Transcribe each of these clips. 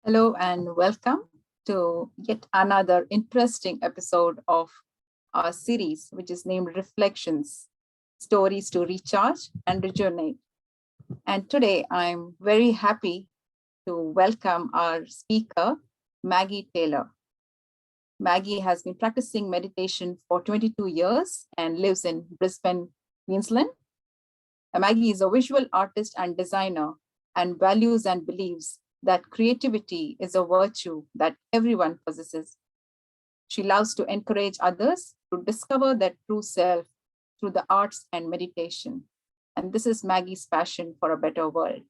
Hello and welcome to yet another interesting episode of our series, which is named Reflections, Stories to Recharge and Rejuvenate. And today I'm very happy to welcome our speaker, Maggie Taylor. Maggie has been practicing meditation for 22 years and lives in Brisbane, Queensland. Maggie is a visual artist and designer and values and believes that creativity is a virtue that everyone possesses. She loves to encourage others to discover their true self through the arts and meditation. And this is Maggie's passion for a better world.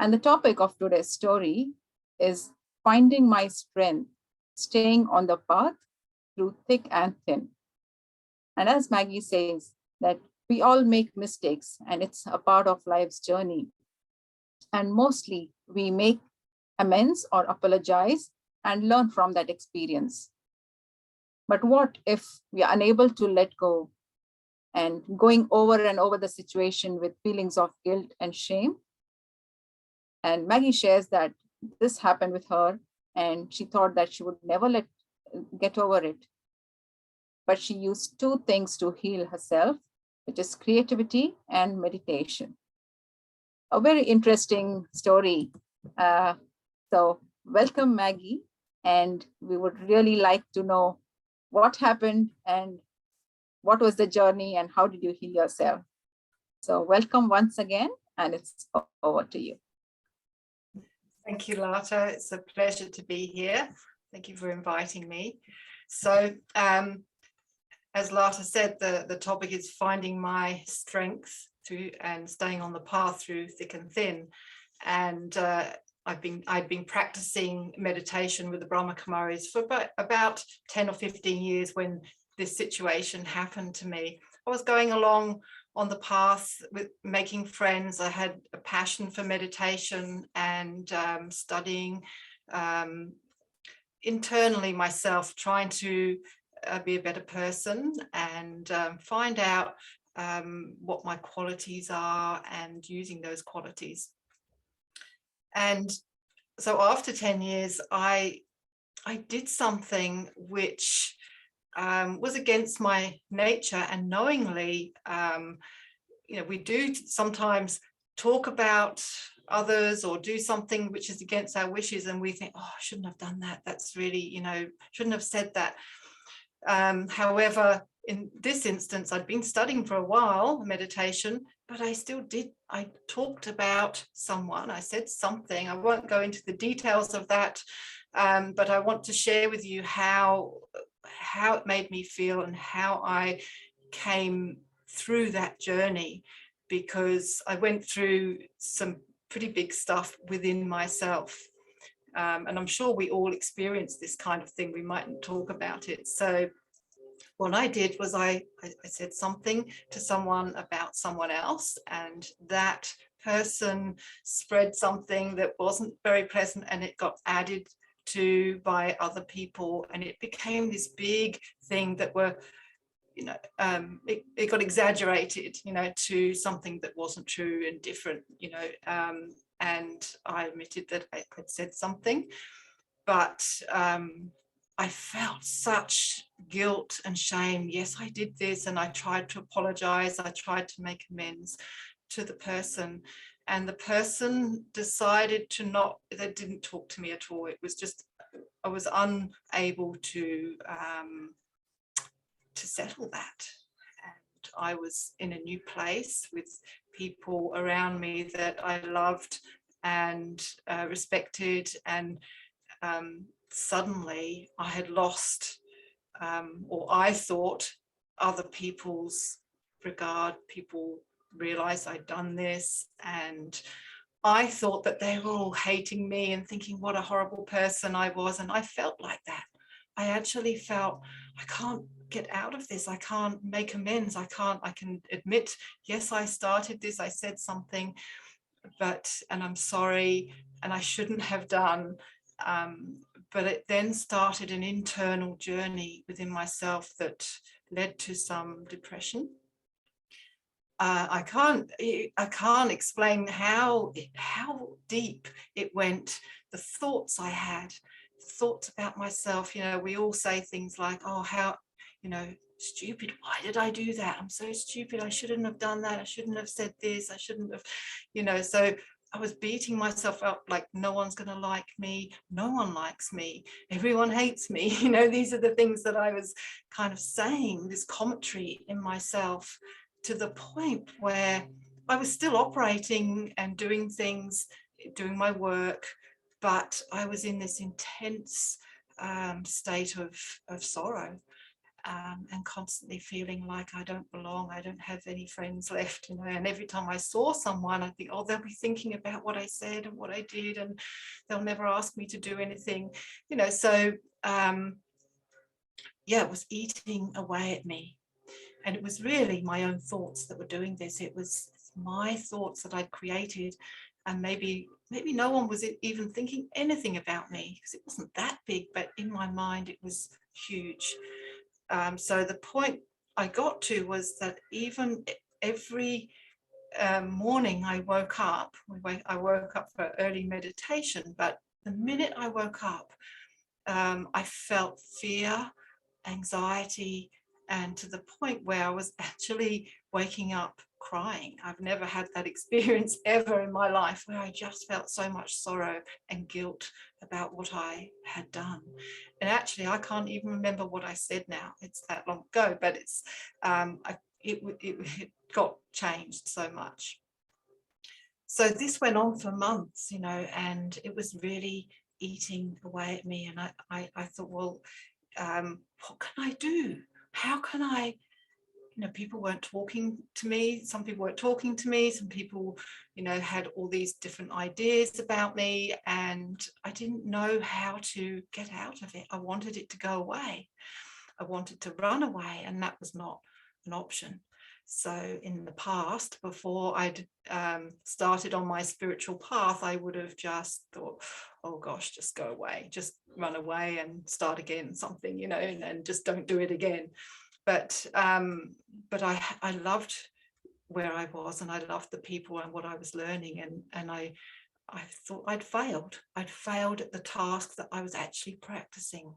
And the topic of today's story is finding my strength, staying on the path through thick and thin. And as Maggie says, that we all make mistakes and it's a part of life's journey. And mostly we make amends or apologize and learn from that experience. But what if we are unable to let go and going over and over the situation with feelings of guilt and shame? And Maggie shares that this happened with her and she thought that she would never get over it. But she used two things to heal herself, which is creativity and meditation. A very interesting story. So welcome, Maggie. And we would really like to know what happened and what was the journey and how did you heal yourself? So welcome once again, and it's over to you. Thank you, Lata. It's a pleasure to be here. Thank you for inviting me. So as Lata said, the topic is finding my strength and staying on the path through thick and thin. And I'd been practicing meditation with the Brahma Kumaris for about 10 or 15 years when this situation happened to me. I was going along on the path with making friends. I had a passion for meditation and studying internally myself, trying to be a better person and find out what my qualities are and using those qualities. And so after 10 years, I I did something which was against my nature, and knowingly, we do sometimes talk about others or do something which is against our wishes, and we think, oh, I shouldn't have done that. That's really, shouldn't have said that. However, in this instance, I'd been studying for a while, meditation, but I still did. I talked about someone, I said something. I won't go into the details of that, but I want to share with you how it made me feel and how I came through that journey, because I went through some pretty big stuff within myself. And I'm sure we all experience this kind of thing. We mightn't talk about it. So what I did was I said something to someone about someone else, and that person spread something that wasn't very pleasant, and it got added to by other people, and it became this big thing that were, it got exaggerated, to something that wasn't true and different, and I admitted that I had said something, but I felt such guilt and shame. Yes, I did this, and I tried to apologize. I tried to make amends to the person, and the person decided to not, they didn't talk to me at all. It was just, I was unable to settle that. And I was in a new place with people around me that I loved and respected, and suddenly I had lost, or I thought, other people's regard. People realized I'd done this, and I thought that they were all hating me and thinking what a horrible person I was. And I felt like that. I actually felt, I can't get out of this. I can't make amends. I can admit, yes, I started this. I said something, and I'm sorry, and I shouldn't have done. But it then started an internal journey within myself that led to some depression. I can't explain how deep it went. The thoughts I had, thoughts about myself. We all say things like, "Oh, how, stupid. Why did I do that? I'm so stupid. I shouldn't have done that. I shouldn't have said this. I shouldn't have." So I was beating myself up like, no one's going to like me. No one likes me. Everyone hates me. These are the things that I was kind of saying, this commentary in myself, to the point where I was still operating and doing things, doing my work, but I was in this intense state of sorrow. And constantly feeling like I don't belong, I don't have any friends left, and every time I saw someone, I think, oh, they'll be thinking about what I said and what I did, and they'll never ask me to do anything, so it was eating away at me. And it was really my own thoughts that were doing this. It was my thoughts that I'd created, and maybe no one was even thinking anything about me, because it wasn't that big, but in my mind it was huge. So the point I got to was that even every morning I woke up for early meditation, but the minute I woke up, I felt fear, anxiety, and to the point where I was actually waking up crying. I've never had that experience ever in my life, where I just felt so much sorrow and guilt about what I had done. And actually, I can't even remember what I said now. It's that long ago, but it got changed so much. So this went on for months, and it was really eating away at me. And I thought, well, what can I do? How can I, people weren't talking to me. Some people weren't talking to me. Some people, had all these different ideas about me, and I didn't know how to get out of it. I wanted it to go away. I wanted to run away, and that was not an option. So in the past, before I'd started on my spiritual path, I would have just thought, oh gosh, just go away, just run away and start again, something, and just don't do it again. But I loved where I was, and I loved the people and what I was learning, and I I thought I'd failed. I'd failed at the task that I was actually practicing.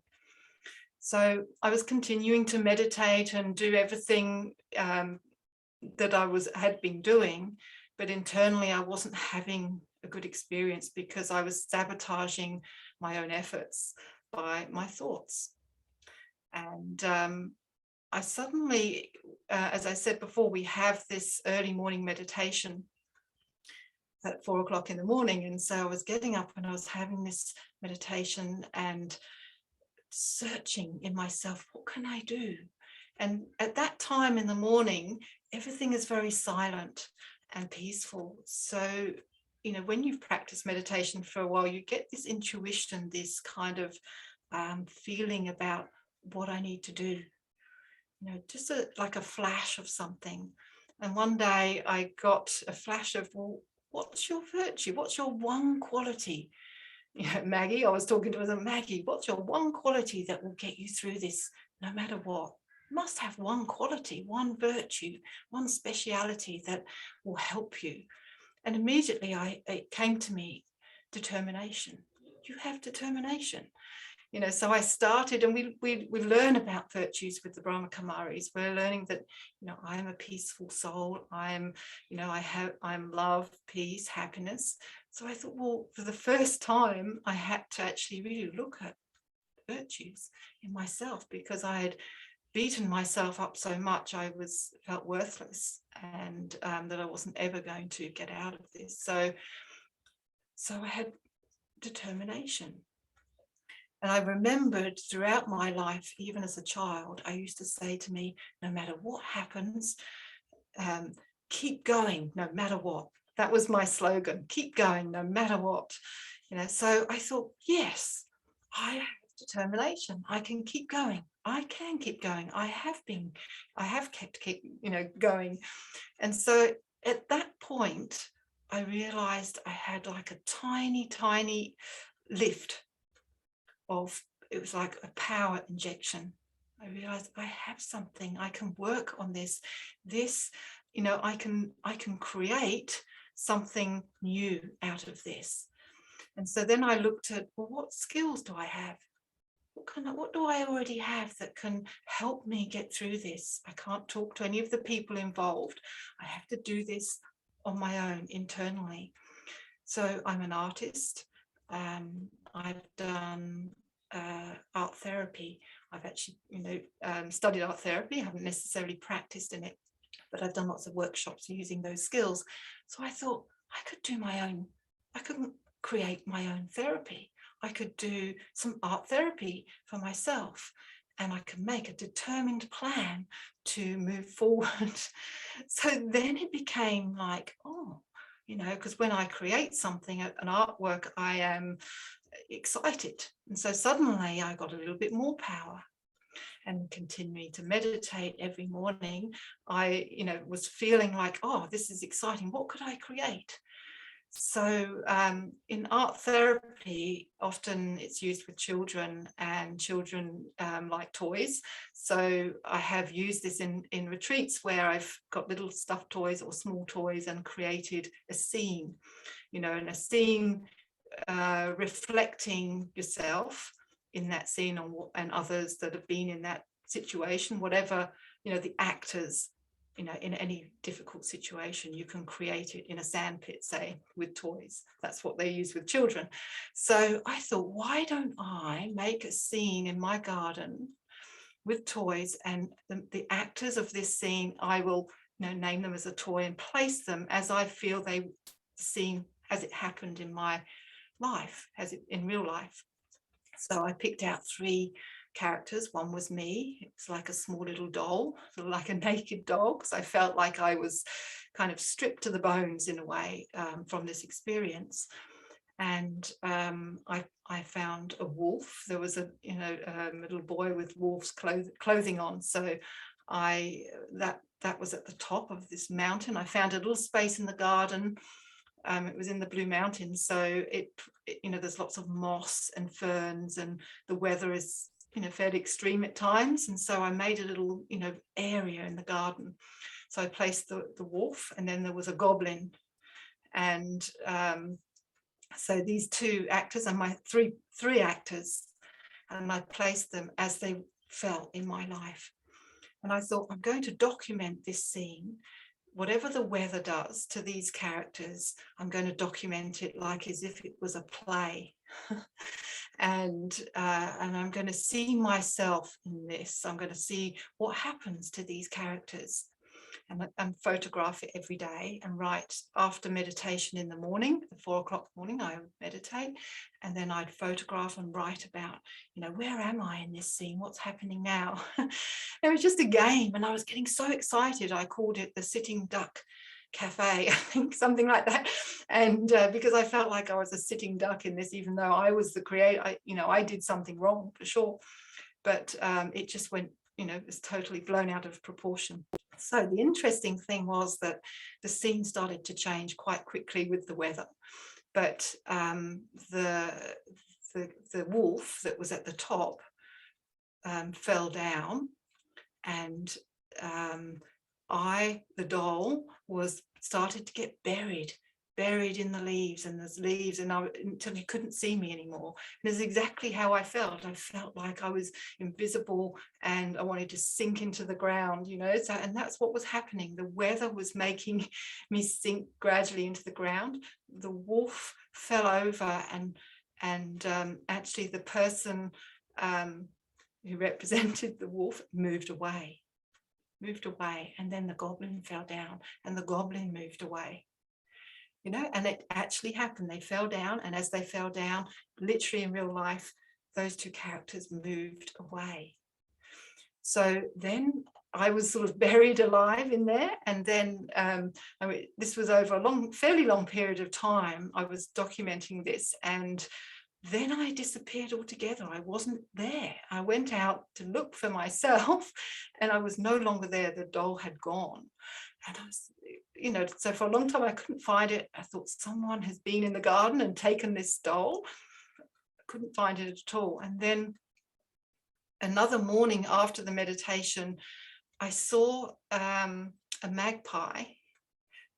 So I was continuing to meditate and do everything that I had been doing, but internally I wasn't having a good experience because I was sabotaging my own efforts by my thoughts. And I suddenly, as I said before, we have this early morning meditation at 4 o'clock in the morning. And so I was getting up and I was having this meditation and searching in myself, what can I do? And at that time in the morning, everything is very silent and peaceful. So, you know, when you've practiced meditation for a while, you get this intuition, this kind of feeling about what I need to do, you know, just like a flash of something. And one day I got a flash of, well, what's your virtue? What's your one quality? You know, Maggie, I was talking to her, Maggie, what's your one quality that will get you through this no matter what? You must have one quality, one virtue, one speciality that will help you. And immediately it came to me, determination. You have determination. You know, so I started, and we learn about virtues with the Brahma Kumaris. We're learning that, you know, I am a peaceful soul. I'm, you know, I'm love, peace, happiness. So I thought, well, for the first time, I had to actually really look at virtues in myself, because I had beaten myself up so much. I felt worthless, and that I wasn't ever going to get out of this. So I had determination. And I remembered throughout my life, even as a child, I used to say to me, no matter what happens, keep going, no matter what. That was my slogan, keep going, no matter what. You know, so I thought, yes, I have determination. I can keep going. I can keep going. I have kept going. And so at that point, I realized I had like a tiny, tiny lift of, it was like a power injection. I realized I have something, I can work on this, you know, I can create something new out of this. And so then I looked at, well, what skills do I have? What do I already have that can help me get through this? I can't talk to any of the people involved. I have to do this on my own internally. So I'm an artist. I've done art therapy. I've actually, studied art therapy. I haven't necessarily practiced in it, but I've done lots of workshops using those skills. So I thought I could create my own therapy. I could do some art therapy for myself, and I could make a determined plan to move forward. So then it became like, oh, you know, because when I create something, an artwork, I am excited. And so suddenly I got a little bit more power. And continuing to meditate every morning, I, was feeling like, oh, this is exciting. What could I create? So in art therapy, often it's used with children, and children like toys. So I have used this in retreats where I've got little stuffed toys or small toys and created a scene, and a scene reflecting yourself in that scene, and others that have been in that situation, whatever, the actors, in any difficult situation, you can create it in a sandpit, say, with toys. That's what they use with children. So I thought, why don't I make a scene in my garden with toys, and the actors of this scene, I will name them as a toy and place them as I feel the scene as it happened in my life, as it in real life. So I picked out 3 characters. One was me. It's like a small little doll, sort of like a naked doll, because I felt like I was kind of stripped to the bones in a way from this experience. And I found a wolf. There was a little boy with wolf's clothing on. So that was at the top of this mountain. I found a little space in the garden. It was in the Blue Mountains, so there's lots of moss and ferns, and the weather is fairly extreme at times. And so I made a little area in the garden. So I placed the wolf, and then there was a goblin, and So these two actors are my three actors, and I placed them as they felt in my life. And I thought, I'm going to document this scene. Whatever the weather does to these characters, I'm going to document it like as if it was a play. And I'm going to see myself in this. I'm going to see what happens to these characters, and photograph it every day, and write after meditation in the morning. At 4 o'clock morning, I would meditate, and then I'd photograph and write about, where am I in this scene? What's happening now? It was just a game, and I was getting so excited. I called it the Sitting Duck Cafe, I think, something like that. And because I felt like I was a sitting duck in this, even though I was the creator, I did something wrong for sure. But it just went, it was totally blown out of proportion. So the interesting thing was that the scene started to change quite quickly with the weather. But the wolf that was at the top fell down, and the doll, started to get buried in the leaves, and there's leaves, and until you couldn't see me anymore. And it's exactly how I felt. I felt like I was invisible, and I wanted to sink into the ground, so, and that's what was happening. The weather was making me sink gradually into the ground. The wolf fell over, and actually the person who represented the wolf moved away, and then the goblin fell down, and the goblin moved away. And it actually happened. They fell down, and as they fell down, literally in real life, those two characters moved away. So then I was sort of buried alive in there, and then this was over a fairly long period of time. I was documenting this, and then I disappeared altogether. I wasn't there. I went out to look for myself, and I was no longer there. The doll had gone. And I was, so for a long time I couldn't find it. I thought someone has been in the garden and taken this doll. I couldn't find it at all. And then another morning after the meditation, I saw a magpie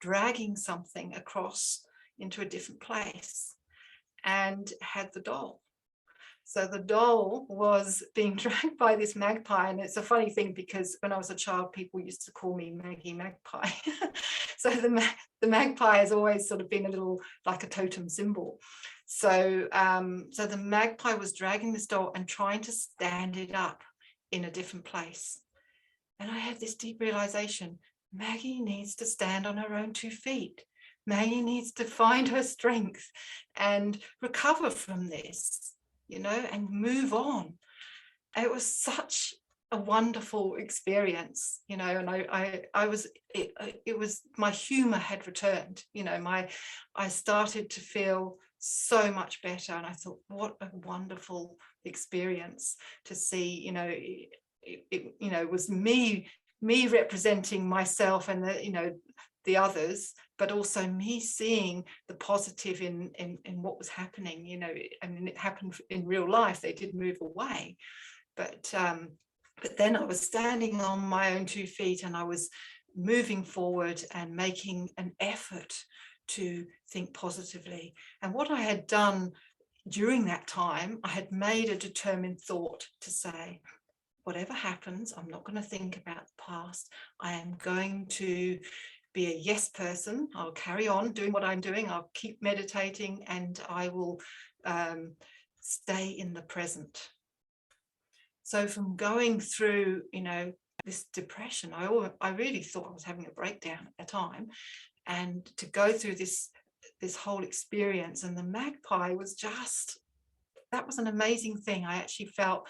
dragging something across into a different place, and had the doll. So the doll was being dragged by this magpie. And it's a funny thing, because when I was a child, people used to call me Maggie Magpie. So the magpie has always sort of been a little like a totem symbol. So so the magpie was dragging this doll and trying to stand it up in a different place. And I had this deep realization: Maggie needs to stand on her own 2 feet. Maggie needs to find her strength and recover from this, and move on. It was such a wonderful experience, and I was, it was, my humor had returned, I started to feel so much better. And I thought, what a wonderful experience to see, it was me representing myself and the others, but also me seeing the positive in what was happening. I mean, it happened in real life. They did move away, but then I was standing on my own 2 feet, and I was moving forward and making an effort to think positively. And what I had done during that time, I had made a determined thought to say, whatever happens, I'm not going to think about the past. I am going to be a yes person. I'll carry on doing what I'm doing. I'll keep meditating, and I will stay in the present. So from going through, this depression, I really thought I was having a breakdown at the time, and to go through this whole experience, and the magpie was just, that was an amazing thing. I actually felt,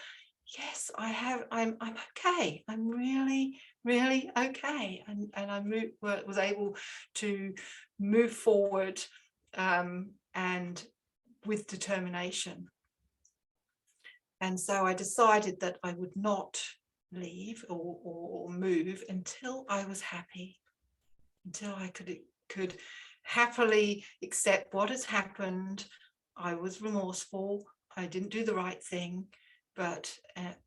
yes, I'm okay. I'm really, really okay. And I was able to move forward and with determination. And so I decided that I would not leave or move until I was happy, until I could happily accept what has happened. I was remorseful. I didn't do the right thing, but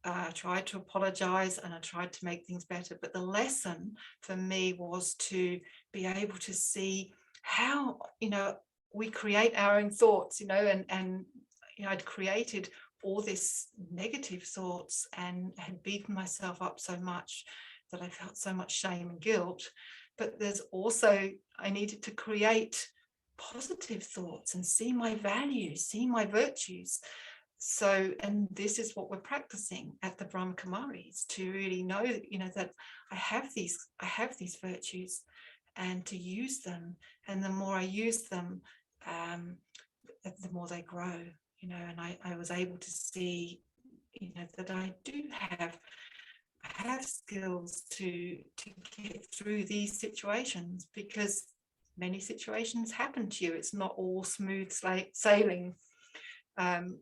I tried to apologize, and I tried to make things better. But the lesson for me was to be able to see how, we create our own thoughts, and I'd created all this negative thoughts and had beaten myself up so much that I felt so much shame and guilt. But there's also, I needed to create positive thoughts and see my values, see my virtues. So, and this is what we're practicing at the Brahma Kumaris, to really know, that I have these virtues, and to use them. And the more I use them, the more they grow, and I was able to see, that I do have skills to get through these situations, because many situations happen to you. It's not all smooth sailing.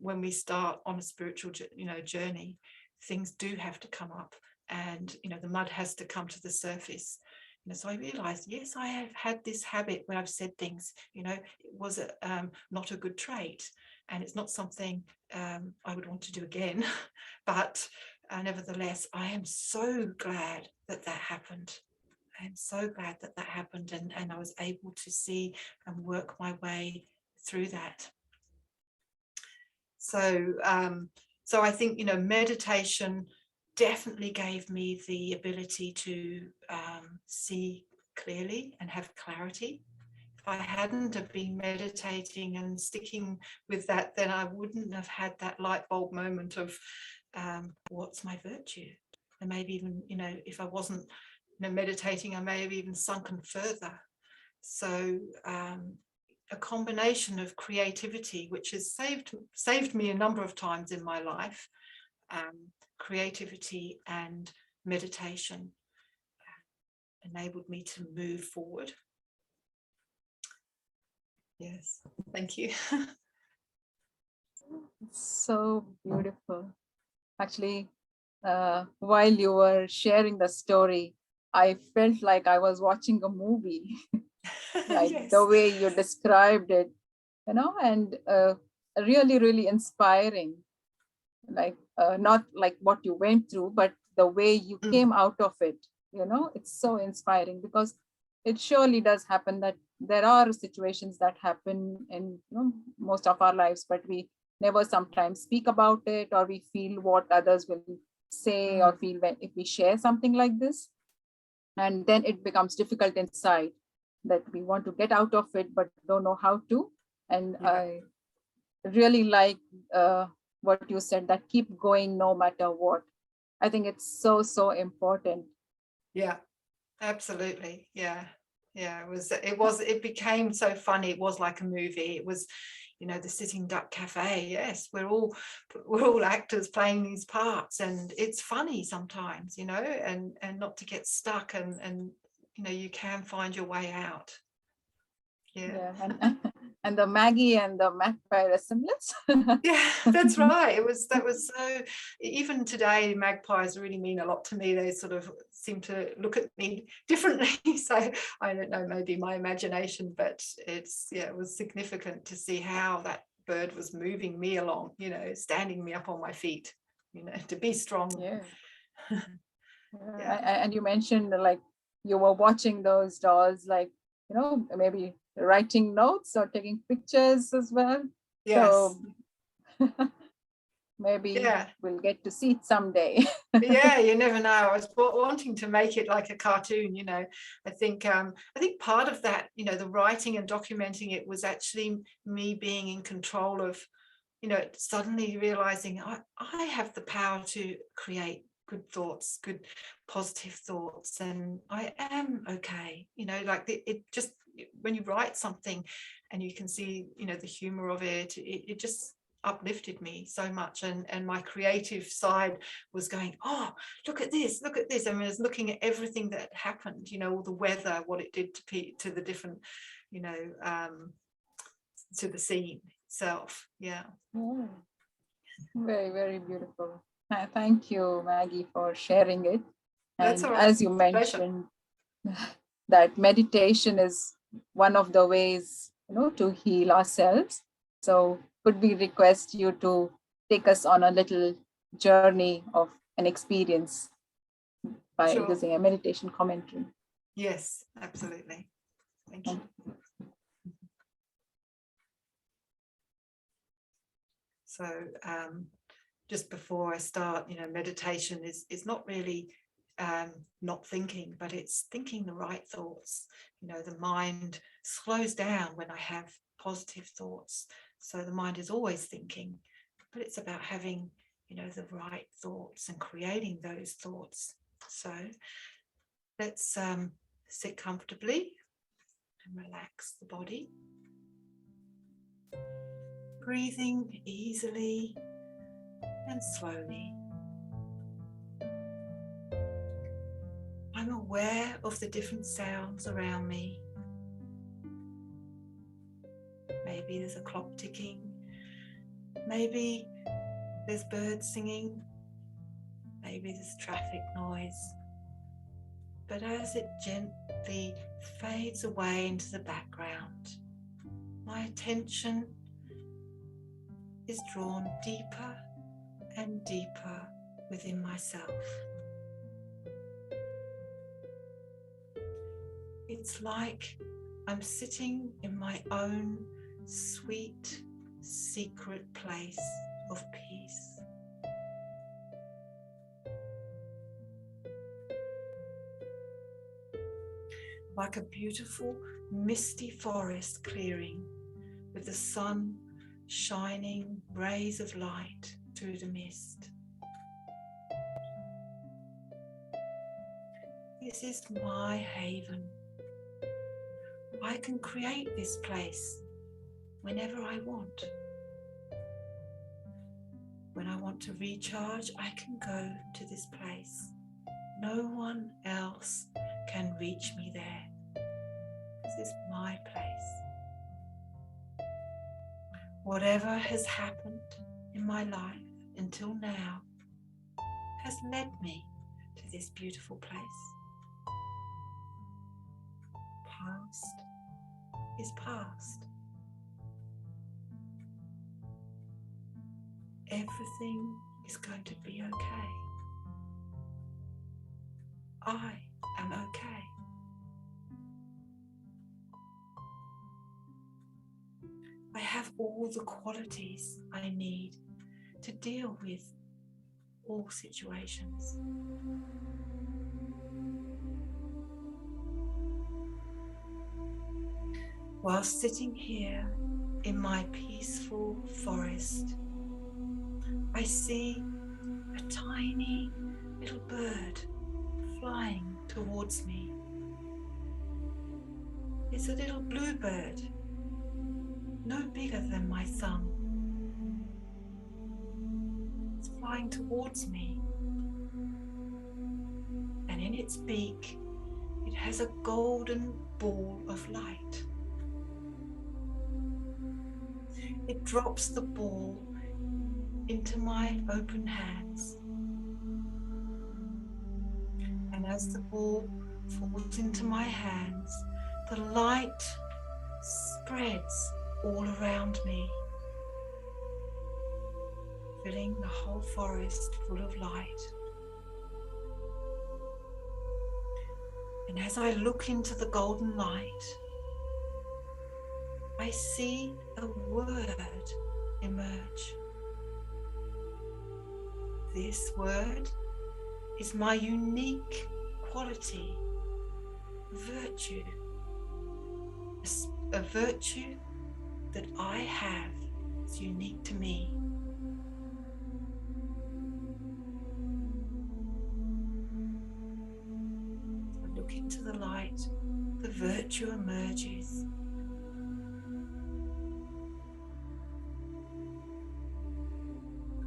When we start on a spiritual journey, things do have to come up, and the mud has to come to the surface. So I realized, yes, I have had this habit where I've said things, it was not a good trait, and it's not something I would want to do again. But nevertheless, I am so glad that happened. I am so glad that happened, and I was able to see and work my way through that. So I think, meditation definitely gave me the ability to see clearly and have clarity. If I hadn't have been meditating and sticking with that, then I wouldn't have had that light bulb moment of what's my virtue. And maybe even, if I wasn't meditating, I may have even sunken further. So a combination of creativity, which has saved me a number of times in my life, creativity and meditation enabled me to move forward. Yes, thank you. So beautiful. Actually, while you were sharing the story, I felt like I was watching a movie. Like Yes. the way you described it, and really, really inspiring. Like not like what you went through, but the way you came out of it. It's so inspiring, because it surely does happen that there are situations that happen in most of our lives, but we never sometimes speak about it, or we feel what others will say or feel if we share something like this, and then it becomes difficult inside, that we want to get out of it but don't know how to. And I really like what you said, that keep going no matter what. I think it's so important. Yeah, absolutely. Yeah. It became so funny. It was like a movie. It was, the Sitting Duck Cafe. Yes, we're all actors playing these parts, and it's funny sometimes, and not to get stuck, and you can find your way out. Yeah. And the Maggie and the magpie resemblance. Yeah, that's right. That was so, even today, magpies really mean a lot to me. They sort of seem to look at me differently. So I don't know, maybe my imagination, but it was significant to see how that bird was moving me along, standing me up on my feet, to be strong. Yeah. And you mentioned like you were watching those dolls, like, maybe writing notes or taking pictures as well. Yes. So maybe we'll get to see it someday. Yeah, you never know. I was wanting to make it like a cartoon, I think part of that, the writing and documenting it was actually me being in control of, suddenly realizing I have the power to create good thoughts, good positive thoughts, and I am okay. Like it just, when you write something and you can see, the humor of it, it just uplifted me so much, and my creative side was going, oh, look at this. I mean, I was looking at everything that happened, all the weather, what it did to the different, to the scene itself. Yeah. Very, very beautiful. Thank you, Maggie, for sharing it. That's And all right. as you mentioned, that meditation is one of the ways, to heal ourselves. So could we request you to take us on a little journey of an experience by using a meditation commentary? Yes, absolutely. Thank you. So just before I start, meditation is not really not thinking, but it's thinking the right thoughts. The mind slows down when I have positive thoughts. So the mind is always thinking, but it's about having, the right thoughts and creating those thoughts. So let's sit comfortably and relax the body. Breathing easily and slowly. I'm aware of the different sounds around me. Maybe there's a clock ticking. Maybe there's birds singing. Maybe there's traffic noise. But as it gently fades away into the background, my attention is drawn deeper and deeper within myself. It's like I'm sitting in my own sweet, secret place of peace. Like a beautiful, misty forest clearing with the sun shining rays of light through the mist. This is my haven. I can create this place whenever I want. When I want to recharge, I can go to this place. No one else can reach me there. This is my place. Whatever has happened in my life until now has led me to this beautiful place. Past is past. Everything is going to be okay. I am okay. I have all the qualities I need to deal with all situations. While sitting here in my peaceful forest, I see a tiny little bird flying towards me. It's a little bluebird, no bigger than my thumb. It's flying towards me, and in its beak, it has a golden ball of light. It drops the ball into my open hands. And as the ball falls into my hands, the light spreads all around me, filling the whole forest full of light. And as I look into the golden light, I see a word emerge. This word is my unique quality, virtue, a virtue that I have is unique to me. I look into the light, the virtue emerges.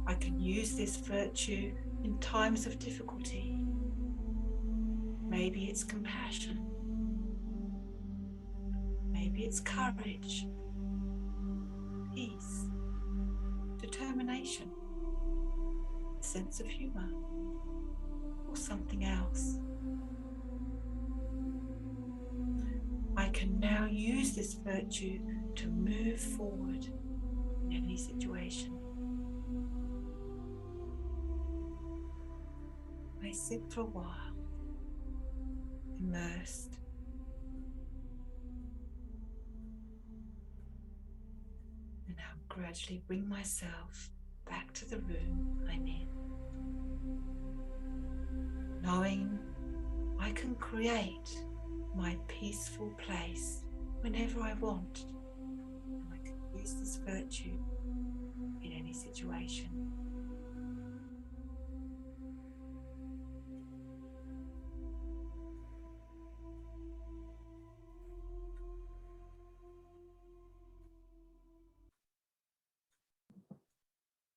I can use this virtue in times of difficulty. Maybe it's compassion. Maybe it's courage, peace, determination, a sense of humor, or something else. I can now use this virtue to move forward in any situation. I sit for a while, immersed. And now gradually bring myself back to the room I'm in, knowing I can create my peaceful place whenever I want, and I can use this virtue in any situation.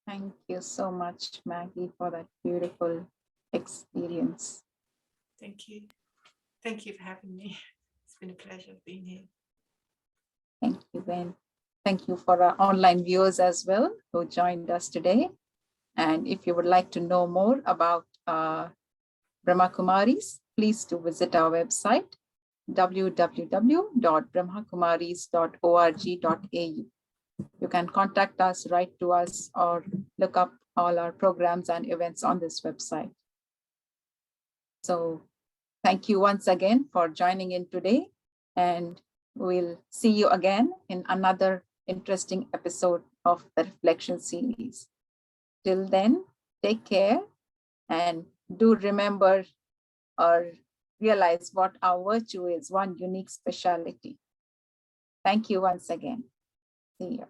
Thank you so much, Maggie, for that beautiful experience. Thank you. Thank you for having me. It's been a pleasure being here. Thank you, Ben. Thank you for our online viewers as well who joined us today. And if you would like to know more about Brahma Kumaris, please do visit our website, www.brahmakumaris.org.au. You can contact us, write to us, or look up all our programs and events on this website. So thank you once again for joining in today, and we'll see you again in another interesting episode of the Reflection series. Till then, take care and do remember or realize what our virtue is, one unique speciality. Thank you once again. See you.